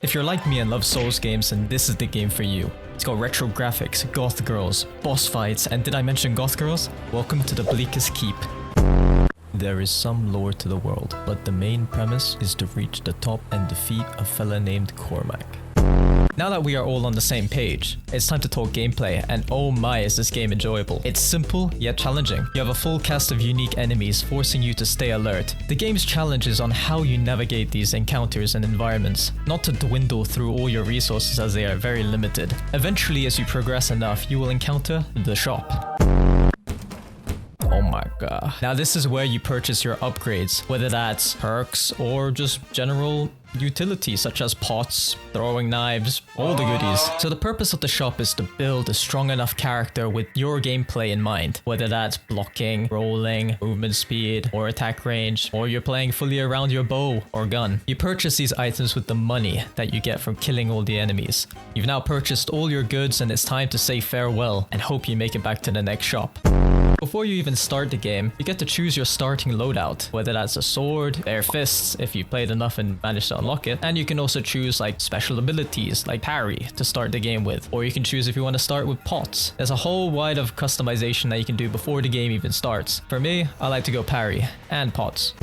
If you're like me and love Souls games, then this is the game for you. It's got retro graphics, goth girls, boss fights, and did I mention goth girls? Welcome to the Bleakest Keep. There is some lore to the world, but the main premise is to reach the top and defeat a fella named Cormac. Now that we are all on the same page, it's time to talk gameplay, and oh my is this game enjoyable. It's simple yet challenging. You have a full cast of unique enemies forcing you to stay alert. The game's challenge is on how you navigate these encounters and environments, not to dwindle through all your resources as they are very limited. Eventually, as you progress enough, you will encounter the shop. Oh my god. Now this is where you purchase your upgrades, whether that's perks or just general utilities such as pots, throwing knives, all the goodies. So the purpose of the shop is to build a strong enough character with your gameplay in mind, whether that's blocking, rolling, movement speed, or attack range, or you're playing fully around your bow or gun. You purchase these items with the money that you get from killing all the enemies. You've now purchased all your goods and it's time to say farewell and hope you make it back to the next shop. Before you even start the game, you get to choose your starting loadout, whether that's a sword, bare fists if you played enough and managed to unlock it, and you can also choose like special abilities like parry to start the game with, or you can choose if you want to start with pots. There's a whole wide of customization that you can do before the game even starts. For me, I like to go parry and pots.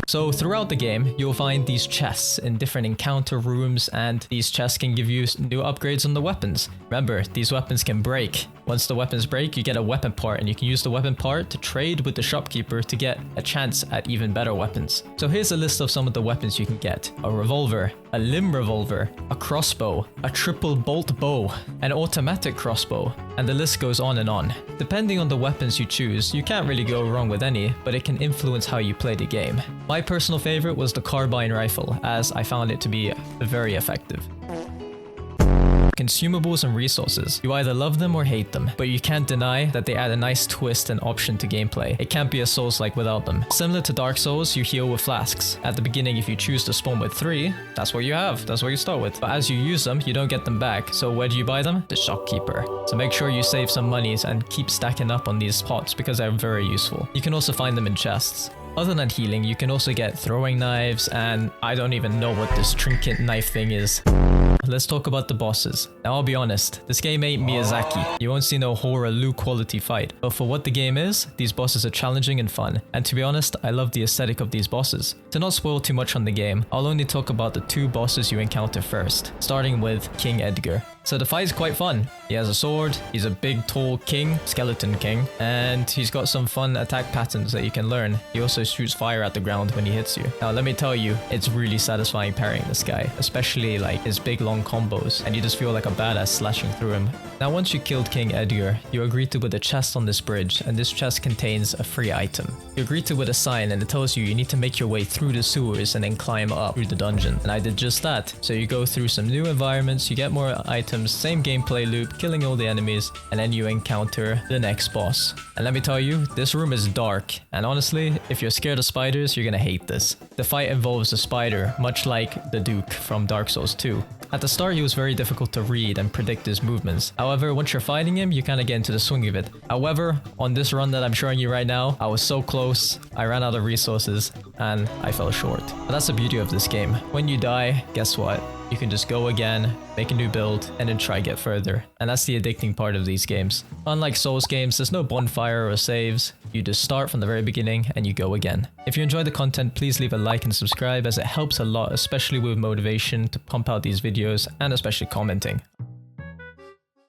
So throughout the game, you'll find these chests in different encounter rooms, and these chests can give you new upgrades on the weapons. Remember, these weapons can break. Once the weapons break, you get a weapon part, and you can use the weapon part to trade with the shopkeeper to get a chance at even better weapons. So here's a list of some of the weapons you can get. A revolver, a limb revolver, a crossbow, a triple bolt bow, an automatic crossbow, and the list goes on and on. Depending on the weapons you choose, you can't really go wrong with any, but it can influence how you play the game. My personal favorite was the carbine rifle, as I found it to be very effective. Consumables and resources. You either love them or hate them, but you can't deny that they add a nice twist and option to gameplay. It can't be a Souls-like without them. Similar to Dark Souls, you heal with flasks. At the beginning, if you choose to spawn with 3, that's what you have, that's what you start with. But as you use them, you don't get them back, so where do you buy them? The shopkeeper. So make sure you save some monies and keep stacking up on these pots because they're very useful. You can also find them in chests. Other than healing, you can also get throwing knives, and I don't even know what this trinket knife thing is. Let's talk about the bosses. Now I'll be honest, this game ain't Miyazaki. You won't see no horror Lu quality fight. But for what the game is, these bosses are challenging and fun. And to be honest, I love the aesthetic of these bosses. To not spoil too much on the game, I'll only talk about the 2 bosses you encounter first, starting with King Edgar. So the fight is quite fun. He has a sword, he's a big tall king, skeleton king, and he's got some fun attack patterns that you can learn. He also shoots fire at the ground when he hits you. Now let me tell you, it's really satisfying parrying this guy, especially like his big long combos, and you just feel like a badass slashing through him. Now once you killed King Edgar, you agree to with a chest on this bridge, and this chest contains a free item. You agree to with a sign, and it tells you need to make your way through the sewers and then climb up through the dungeon, and I did just that. So you go through some new environments, you get more items, same gameplay loop, killing all the enemies, and then you encounter the next boss. And let me tell you, this room is dark, and honestly, if you're scared of spiders, you're gonna hate this. The fight involves a spider, much like the Duke from Dark Souls 2. At the start, he was very difficult to read and predict his movements. However, once you're fighting him, you kind of get into the swing of it. However, on this run that I'm showing you right now, I was so close, I ran out of resources, and I fell short. But that's the beauty of this game. When you die, guess what? You can just go again, make a new build, and then try get further. And that's the addicting part of these games. Unlike Souls games, there's no bonfire or saves. You just start from the very beginning and you go again. If you enjoy the content, please leave a like and subscribe as it helps a lot, especially with motivation to pump out these videos and especially commenting.